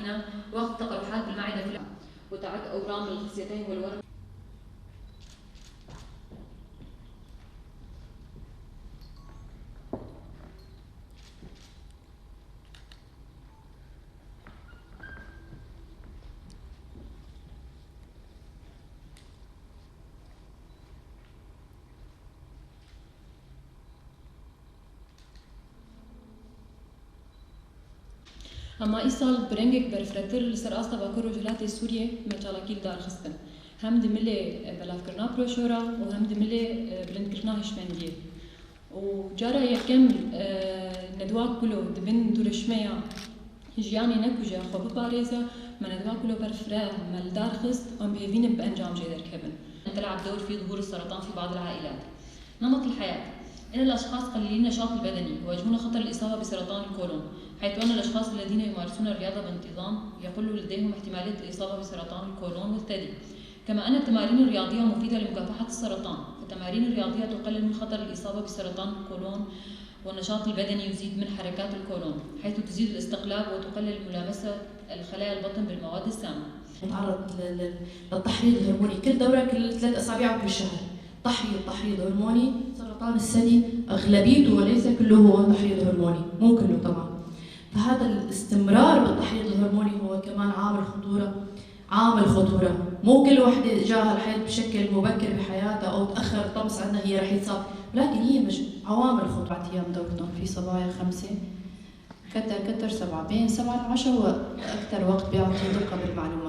معنا وقت تقرحات بالمعدة في وتعد أورام الخصيتين والورم. اما ایسال برنگک برفرتر لسر آستا باکر رجلات سوریه مچالاکیل دار خستن هم دمله بلاف کرنا پروشورا و هم دمله بلند کرنا هشمندیه و جارا یکم ندواک کلو دبن دورشمیا هجیانی نکوجا خو بباريزا ما ندواک کلو برفراه مال دار خست ام بيفين بانجام جيدر كبن تلعب دور في ظهور السرطان في بعض العائلات. نمط الحياة إن الأشخاص قليلي النشاط البدني يواجهون خطر الإصابة بسرطان القولون، حيث أن الأشخاص الذين يمارسون الرياضة بانتظام يقل لديهم احتمالية الإصابة بسرطان القولون والثدي. كما أن التمارين الرياضية مفيدة لمكافحة السرطان، فالتمارين الرياضية تقلل من خطر الإصابة بسرطان القولون، والنشاط البدني يزيد من حركات القولون، حيث تزيد الاستقلاب وتقلل ملامسة الخلايا البطن بالمواد السامة. نتعرض للتحريض الهرموني كل دورة كل 3 أسابيع وكل شهر. تحريض هرموني. سرطان الثدي أغلبيته وليس كله هو تحريض هرموني، مو كله طبعا. فهذا الاستمرار بالتحريض الهرموني هو كمان عامل خطورة. مو كل وحدة جاها الحيض بشكل مبكر بحياتها أو تأخر طمس عندها هي رح يتصاب، ولكن هي عوامل خطورة. 4 أيام دورتهم في صبايا 5 كتر 7 بين 7 ل 10 وأكثر وقت بيعطي دقة بالمعلومات.